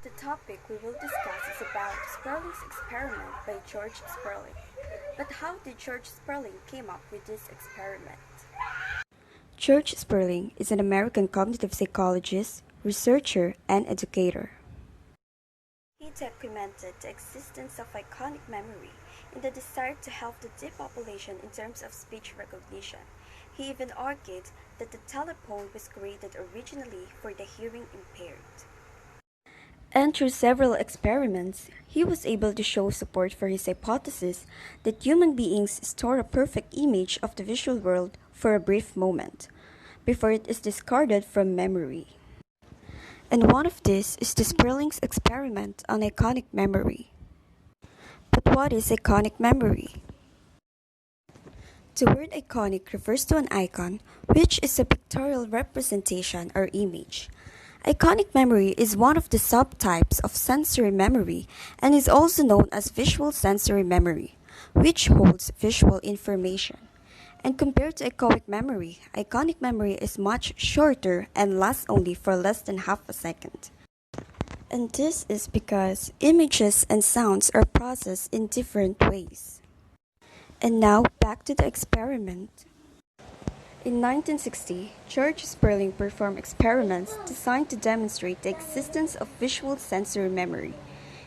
The topic we will discuss is about Sperling's experiment by George Sperling. But how did George Sperling came up with this experiment? George Sperling is an American cognitive psychologist, researcher, and educator. He documented the existence of iconic memory and the desire to help the deaf population in terms of speech recognition. He even argued that the telephone was created originally for the hearing impaired. And through several experiments, he was able to show support for his hypothesis that human beings store a perfect image of the visual world for a brief moment, before it is discarded from memory. And one of these is the Sperling's experiment on iconic memory. But what is iconic memory? The word iconic refers to an icon, which is a pictorial representation or image. Iconic memory is one of the subtypes of sensory memory and is also known as visual sensory memory, which holds visual information. And compared to echoic memory, iconic memory is much shorter and lasts only for less than half a second. And this is because images and sounds are processed in different ways. And now back to the experiment. In 1960, George Sperling performed experiments designed to demonstrate the existence of visual sensory memory.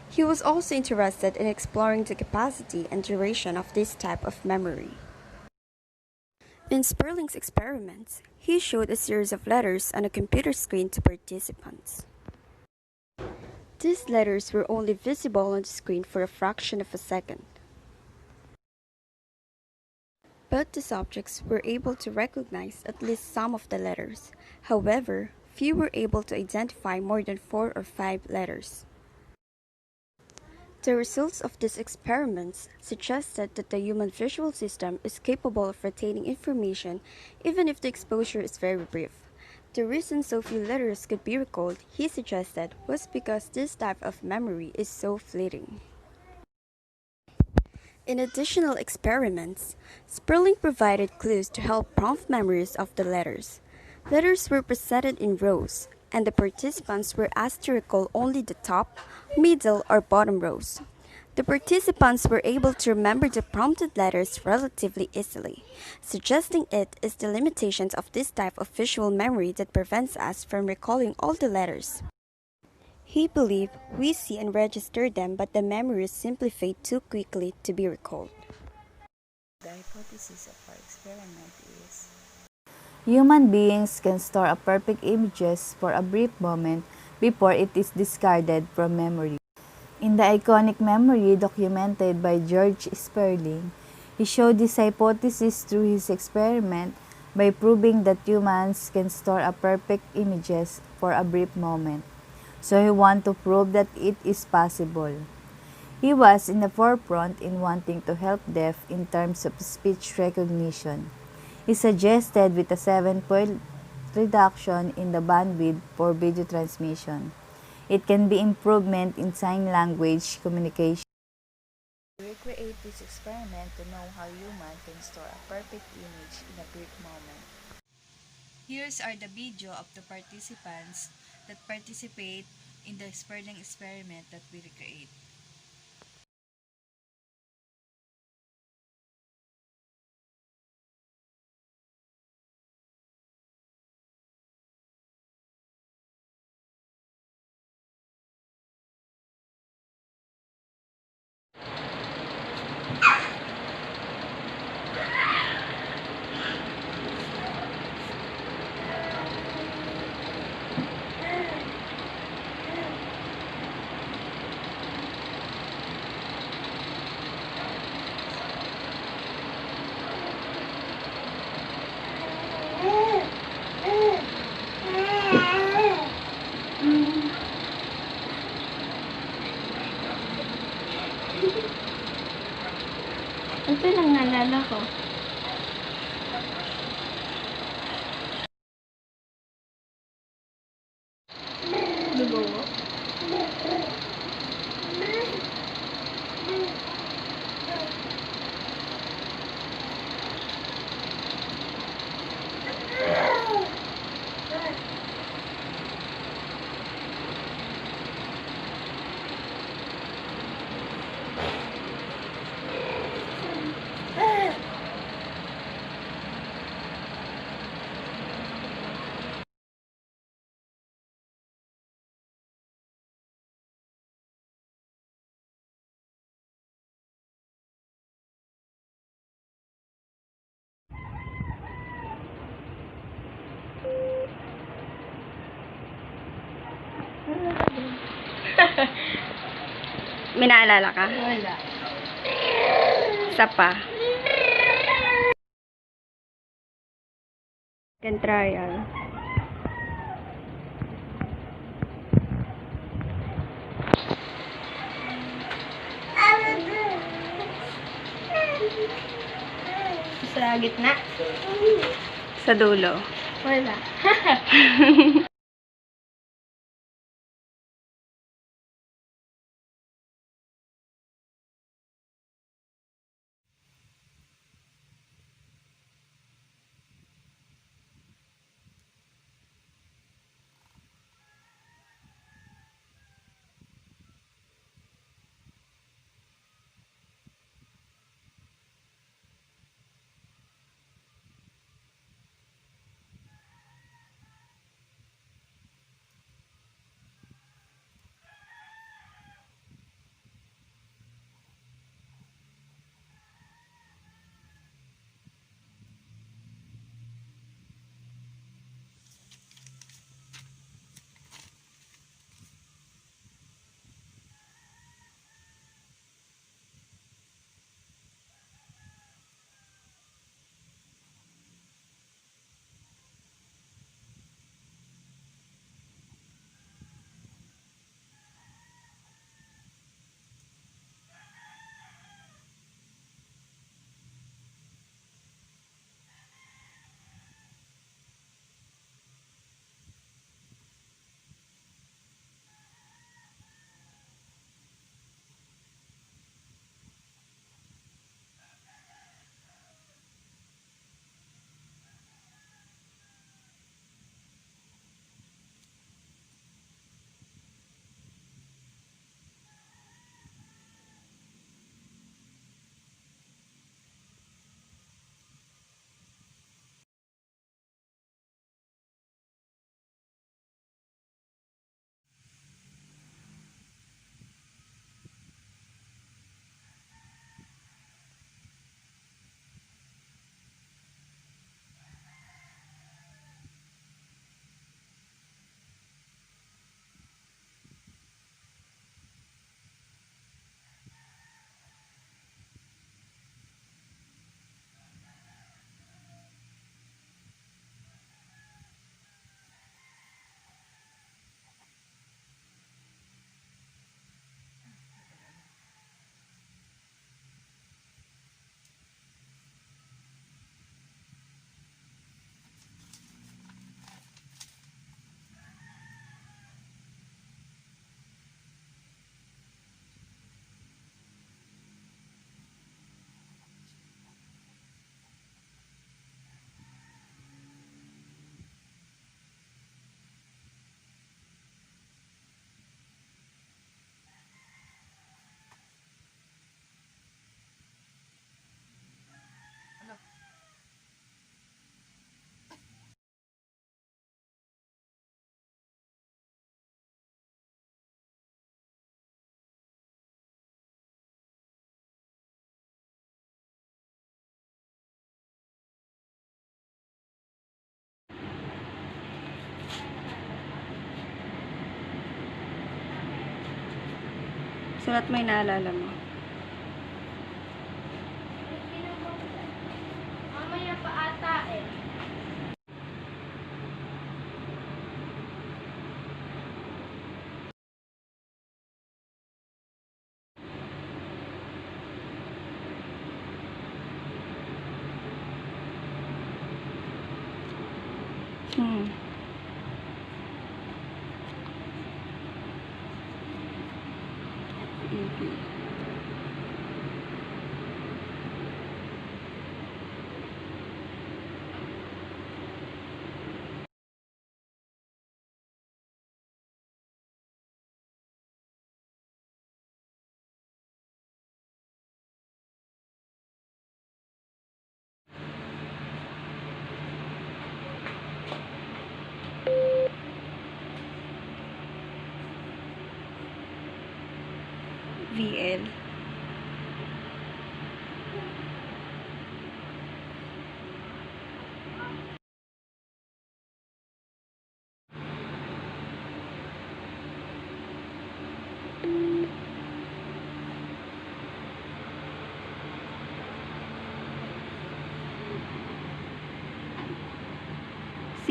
He was also interested in exploring the capacity and duration of this type of memory. In Sperling's experiments, he showed a series of letters on a computer screen to participants. These letters were only visible on the screen for a fraction of a second. But the subjects were able to recognize at least some of the letters. However, few were able to identify more than 4 or 5 letters. The results of these experiments suggested that the human visual system is capable of retaining information even if the exposure is very brief. The reason so few letters could be recalled, he suggested, was because this type of memory is so fleeting. In additional experiments, Sperling provided clues to help prompt memories of the letters. Letters were presented in rows, and the participants were asked to recall only the top, middle, or bottom rows. The participants were able to remember the prompted letters relatively easily, suggesting it is the limitations of this type of visual memory that prevents us from recalling all the letters. He believed we see and register them, but the memories simply fade too quickly to be recalled. The hypothesis of our experiment is human beings can store a perfect images for a brief moment before it is discarded from memory. In the iconic memory documented by George Sperling, he showed this hypothesis through his experiment by proving that humans can store a perfect images for a brief moment. So he wanted to prove that it is possible. He was in the forefront in wanting to help deaf in terms of speech recognition. He suggested with a 7-point reduction in the bandwidth for video transmission. It can be improvement in sign language communication. We recreate this experiment to know how human can store a perfect image in a brief moment. Here's are the video of the participants that participate in the Esperling experiment that we recreate. Ito lang naalala ko. Dugo. May naalala ka? Wala. Isa pa. Second trial. Sa gitna? Sa dulo. Wala. Sulat mo yung naalala mo. Mamaya pa ata eh. Easy. VL.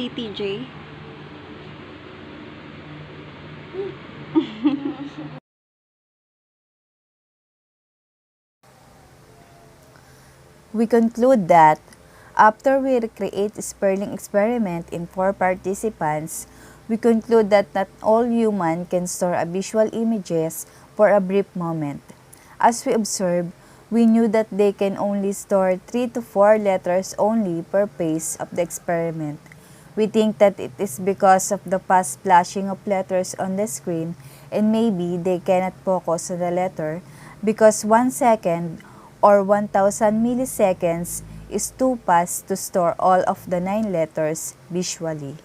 see, TJ? We conclude that after we recreate Esperling experiment in 4 participants, we conclude that not all humans can store a visual images for a brief moment. As we observed, we knew that they can only store 3 to 4 letters only per phase of the experiment. We think that it is because of the fast flashing of letters on the screen, and maybe they cannot focus on the letter because 1 second or 1000 milliseconds is too fast to store all of the 9 letters visually.